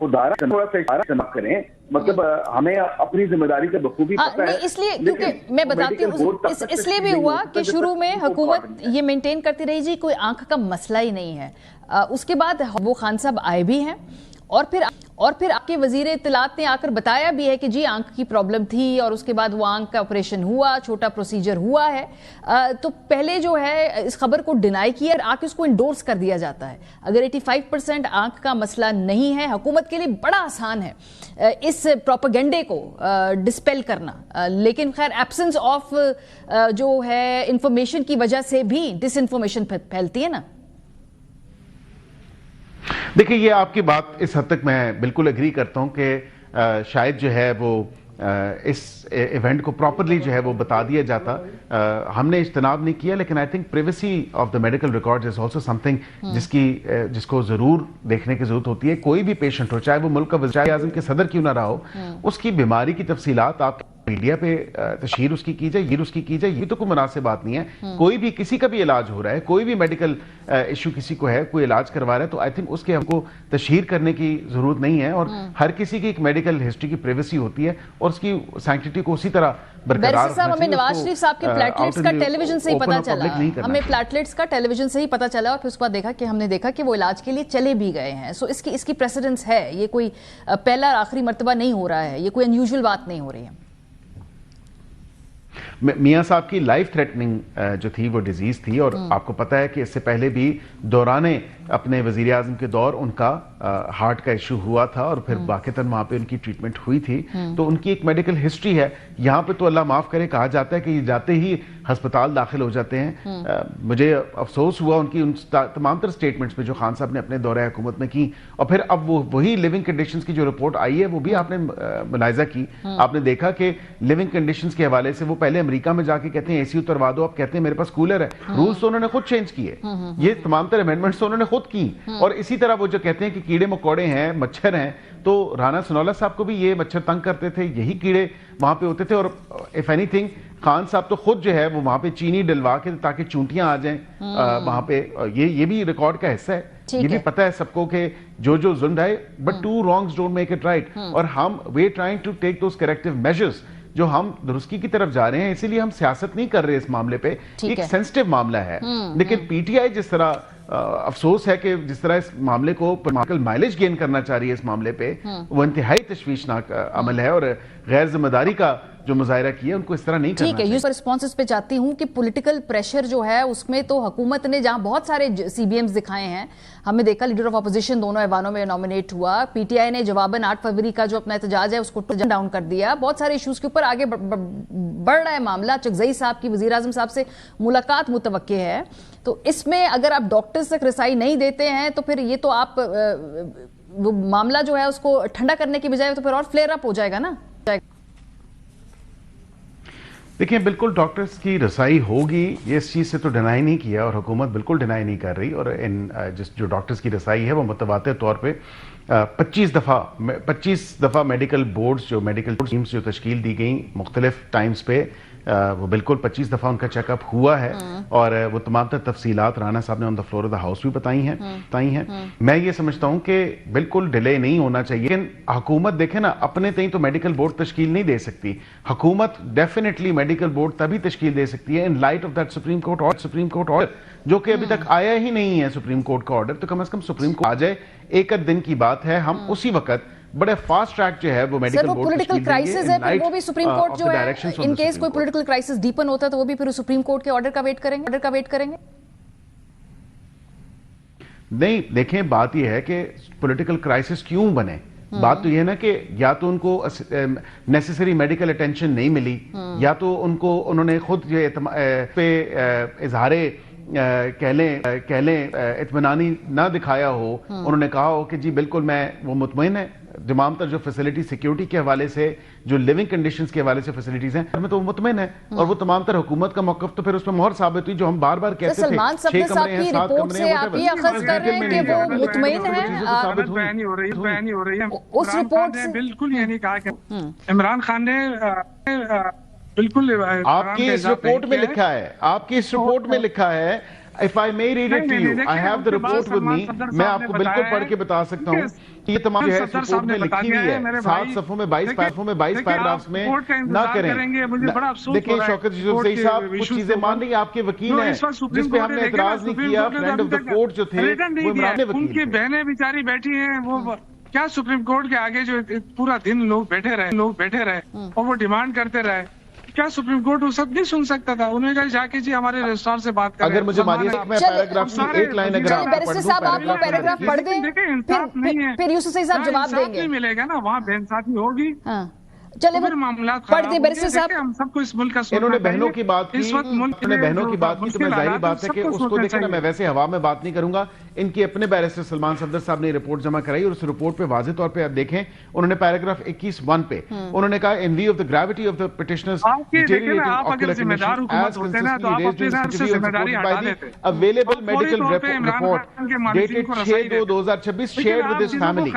خدا تھوڑا سا اشارہ کریں, مطلب ہمیں اپنی ذمہ داری سے بخوبی پتہ ہے. اس لیے کیونکہ میں بتاتی ہوں اس لیے بھی ہوا کہ شروع میں حکومت یہ مینٹین کرتی رہی جی کوئی آنکھ کا مسئلہ ہی نہیں ہے. اس کے بعد وہ خان صاحب آئے بھی ہیں اور پھر آپ کے وزیر اطلاعات نے آ کر بتایا بھی ہے کہ جی آنکھ کی پرابلم تھی اور اس کے بعد وہ آنکھ کا آپریشن ہوا, چھوٹا پروسیجر ہوا ہے. تو پہلے جو ہے اس خبر کو ڈینائی کیا اور آ کے اس کو انڈورس کر دیا جاتا ہے. اگر 85% آنکھ کا مسئلہ نہیں ہے, حکومت کے لیے بڑا آسان ہے اس پروپیگنڈے کو ڈسپیل کرنا, لیکن خیر ایبسنس آف جو ہے انفارمیشن کی وجہ سے بھی ڈس انفارمیشن پھیلتی ہے نا. دیکھیں یہ آپ کی بات اس حد تک میں بالکل ایگری کرتا ہوں کہ شاید جو ہے وہ اس ایونٹ کو پراپرلی جو ہے وہ بتا دیا جاتا. ہم نے اجتناب نہیں کیا, لیکن I think privacy of the medical records is also some thing جس کو ضرور دیکھنے کی ضرورت ہوتی ہے. کوئی بھی پیشنٹ ہو, چاہے وہ ملک کا وزیر اعظم کے صدر کیوں نہ رہا ہو, اس کی بیماری کی تفصیلات آپ میڈیا پہ تشہیر اس کی جائے, یہ اس کی جائے, یہ تو کوئی مناسب بات نہیں ہے. کوئی بھی کسی کا بھی علاج ہو رہا ہے, کوئی بھی میڈیکل ایشو کسی کو ہے, کوئی علاج کروا رہا ہے, تو آئی تھنک اس کے ہم کو تشہیر کرنے کی ضرورت نہیں ہے. اور ہر کسی کی ایک میڈیکل ہسٹری کی پریویسی ہوتی ہے اور اس کی سینکٹیوٹی کو اسی طرح برقرار صاحب ہمیں نواز شریف صاحب کے پلیٹلیٹس کا ٹیلی ویژن سے ہی پتا چلا, ہمیں پلیٹلیٹس کا ٹیلی ویژن سے ہی پتا چلا اور پھر اس کے بعد دیکھا کہ ہم نے دیکھا کہ وہ علاج کے لیے چلے بھی گئے ہیں. سو اس کی پریسیڈنس ہے, یہ کوئی پہلا اور آخری مرتبہ نہیں ہو رہا ہے, یہ کوئی انیوژل بات نہیں ہو رہی ہے. میاں صاحب کی لائف تھریٹننگ جو تھی وہ ڈیزیز تھی, اور آپ کو پتا ہے کہ اس سے پہلے بھی دورانے اپنے وزیر اعظم کے دور ان کا ہارٹ کا ایشو ہوا تھا اور پھر باقیتاً وہاں پہ ان کی ٹریٹمنٹ ہوئی تھی. تو ان کی ایک میڈیکل ہسٹری ہے. یہاں پہ تو اللہ معاف کرے کہا جاتا ہے کہ یہ جاتے ہی ہسپتال داخل ہو جاتے ہیں. مجھے افسوس ہوا ان کی ان تمام تر سٹیٹمنٹس پہ جو خان صاحب نے اپنے دورہ حکومت میں کی, اور پھر اب وہی لیونگ کنڈیشنز کی جو رپورٹ آئی ہے وہ بھی آپ نے ملاحظہ کی. آپ نے دیکھا کہ لیونگ کنڈیشنز کے حوالے سے وہ پہلے امریکہ میں جا کے کہتے ہیں اے سی اتروا دو, اب کہتے ہیں میرے پاس کولر ہے. رولز تو انہوں نے خود چینج کیے, یہ تمام تر امینڈمنٹس تو انہوں نے خود کی. اور اسی طرح وہ جو کہتے ہیں کہ کیڑے مکوڑے ہیں, مچھر ہیں, تو رانا سنولا صاحب کو بھی یہ مچھر تنگ کرتے تھے, یہی کیڑے وہاں پہ ہوتے تھے. اور اف اینی تھنگ خان صاحب تو خود جو ہے وہ وہاں پہ چینی ڈلوا کے تاکہ چونٹیاں آ جائیں وہاں پہ, یہ بھی ریکارڈ کا حصہ ہے. یہ بھی پتہ ہے سب کو کہ جو ظلم ہے, but two wrongs don't make it right. اور ہم we trying to take those corrective measures, جو ہم درستگی کی طرف جا رہے ہیں. اسی لیے ہم سیاست نہیں کر رہے اس معاملے پہ, ایک سینسٹیو معاملہ ہے. لیکن پی ٹی آئی جس طرح افسوس ہے کہ جس طرح اس معاملے کو پولیٹیکل مائلیج گین کرنا چاہ رہی ہے اس معاملے پہ, وہ انتہائی تشویشناک عمل ہے اور غیر ذمہ داری کا جو مظاہرہ کیا ان کو اس طرح نہیں کرنا چاہیے. ٹھیک ہے, رسپانسز پہ چاہتی ہوں کہ پولیٹیکل پریشر جو ہے اس میں تو حکومت نے جہاں بہت سارے سی بی ایمز دکھائے ہیں, ہمیں دیکھا لیڈر آف اپوزیشن دونوں ایوانوں میں نامنیٹ ہوا, پی ٹی آئی نے جواباً 8 فروری کا جو اپنا احتجاج ہے اس کو ڈاؤن کر دیا. بہت سارے ایشوز کے اوپر آگے بڑھ رہا ہے معاملہ. چکزئی صاحب کی وزیر اعظم صاحب سے ملاقات متوقع ہے, تو اس میں اگر آپ ڈاکٹرز تک رسائی نہیں دیتے ہیں تو پھر یہ تو آپ وہ معاملہ جو ہے اس کو ٹھنڈا کرنے کی بجائے تو پھر اور فلیئر اپ ہو جائے گا نا. دیکھیں بالکل ڈاکٹرز کی رسائی ہوگی, یہ اس چیز سے تو ڈینائی نہیں کیا اور حکومت بالکل ڈینائی نہیں کر رہی. اور جو ڈاکٹرز کی رسائی ہے وہ متواتر طور پہ 25 دفعہ میڈیکل بورڈز, جو میڈیکل ٹیمز جو تشکیل دی گئیں مختلف ٹائمز پہ, وہ بالکل 25 دفعہ ان کا چیک اپ ہوا ہے. اور وہ تمام تر تفصیلات رانا صاحب نے on the floor of the house بھی بتائی ہیں. میں یہ سمجھتا ہوں کہ بالکل ڈیلے نہیں ہونا چاہیے. لیکن حکومت دیکھیں نا, اپنے تئیں تو میڈیکل بورڈ تشکیل نہیں دے سکتی. حکومت ڈیفینیٹلی میڈیکل بورڈ تبھی تشکیل دے سکتی ہے in light of that supreme court order, جو کہ ابھی تک آیا ہی نہیں ہے سپریم کورٹ کا آرڈر. تو کم از کم سپریم کورٹ آ جائے, ایک دن کی بات ہے, ہم اسی وقت بڑے فاسٹ ٹریک جو ہے وہ میڈیکل بورڈ پولیٹیکل کرائسس ہے, پھر وہ بھی سپریم کورٹ جو ہے ان کیس کوئی پولیٹیکل کرائسس ڈیپن ہوتا ہے تو وہ بھی پھر سپریم کورٹ کے آرڈر کا ویٹ کریں گے. نہیں دیکھیں, بات یہ ہے کہ پولیٹیکل کرائسس کیوں بنے. بات تو یہ ہے نا کہ یا تو ان کو نیسیسری میڈیکل اٹینشن نہیں ملی, یا تو انہوں نے خود یہ پہ اظہار کہہ لیں اطمینانی نہ دکھایا ہو. انہوں نے کہا ہو کہ جی بالکل میں وہ مطمئن ہے تمام تر جو فیسلٹی سیکیورٹی کے حوالے سے, جو لیونگ کنڈیشنز کے حوالے سے فیسلٹیز ہیں, میں تو مطمئن ہے. اور وہ تمام تر حکومت کا موقف تو پھر اس میں مہر ثابت ہوئی, جو ہم بار بار کہتے تھے. سلمان صفدر صاحب کی رپورٹ سے آپ یہ اخذ کر رہے ہیں کہ وہ مطمئن ہیں. اس رپورٹ سے بالکل یہ نہیں کہا کہ عمران خان نے بالکل آپ کی اس رپورٹ میں لکھا ہے If I may read it to you, I have the report with me. میں آپ کو بالکل پڑھ کے بتا سکتا ہوں کہ یہ تمام جو ہے رپورٹ میں لکھی ہوئی ہے 7 صفحوں میں 22 پیراگرافز میں نہ کریں. دیکھیں شوکت یوسف زئی صاحب کچھ چیزیں مان رہی ہیں, آپ کے وکیل ہیں جس پہ ہم نے اعتراض نہیں کیا, فرینڈ آف دا کورٹ جو تھے وہ عمران ان کی بہنیں بیچاری بیٹھی ہیں, وہ کیا سپریم کورٹ کے آگے جو پورا دن لوگ بیٹھے رہے اور وہ ڈیمانڈ کرتے رہے, کیا سپریم کورٹ وہ سب نہیں سن سکتا تھا؟ انہوں نے کہا جا کے جی ہمارے رجسٹرار سے بات کریں. اگر مجھے ماریے میں پیراگراف کی ایک لائن اگر آپ بیرسٹر صاحب آپ وہ پیراگراف پڑھ دیں, پھر یوسف زئی صاحب جواب دیں گے. نہیں ملے گا نا, وہاں بے انصافی ہوگی. چلے وہ معاملات پڑھ دیں بیرسٹر صاحب. ہم سب کو اس ملک کا انہوں نے بہنوں کی بات کی, انہوں نے بہنوں کی بات کی, تو میں ظاہری بات ہے کہ اس کو دیکھیں نا, میں ویسے ہوا میں بات نہیں کروں گا. ان کے اپنے بیرسٹر سلمان صفدر صاحب نے رپورٹ جمع کرائی اور اس رپورٹ پہ واضح طور پہ آپ دیکھیں انہوں نے پیراگراف 21(1) پہ انہوں نے کہا in view of the gravity of the petitioner's deteriorating ocular condition as consistently raised in the interview and supported by the available medical report dated 6/2/2026 shared with his family.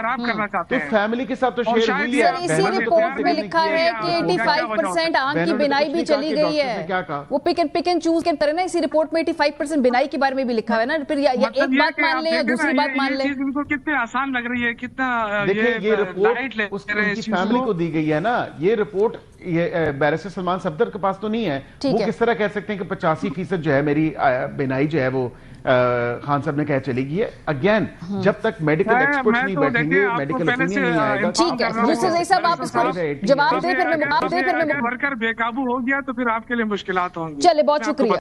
تو فیملی کے ساتھ تو share ہوئی ہے. اسی report میں لکھا ہے کہ 85% آنکھ کی بینائی بھی چلی گئی ہے. وہ پک اینڈ چوز کے طرح نا, اسی رپورٹ میں 85% بینائی کے بارے میں بھی لکھا ہے نا. پھر ایک بات مان لیں یا دوسری بات مان لیں. ان کو کتنے آسان لگ رہی ہے, کتنا دیکھیں یہ رپورٹ اس کی فیملی کو دی گئی ہے نا. یہ رپورٹ یہ بیرسٹر سلمان صفدر کے پاس تو نہیں ہے. وہ کس طرح کہہ سکتے ہیں کہ 85% جو ہے میری بینائی جو ہے وہ خان صاحب نے کہہ چلی گئی ہے. اگین جب تک میڈیکل ایکسپرٹس نہیں بیٹھیں گے, میڈیکل اوپینین نہیں آئے گا. ٹھیک ہے یوسف زئی صاحب آپ اس کو جواب دیں, پھر میں ورکر بے قابو ہو گیا تو پھر آپ کے لیے مشکلات ہوں گی. چلے بہت شکریہ.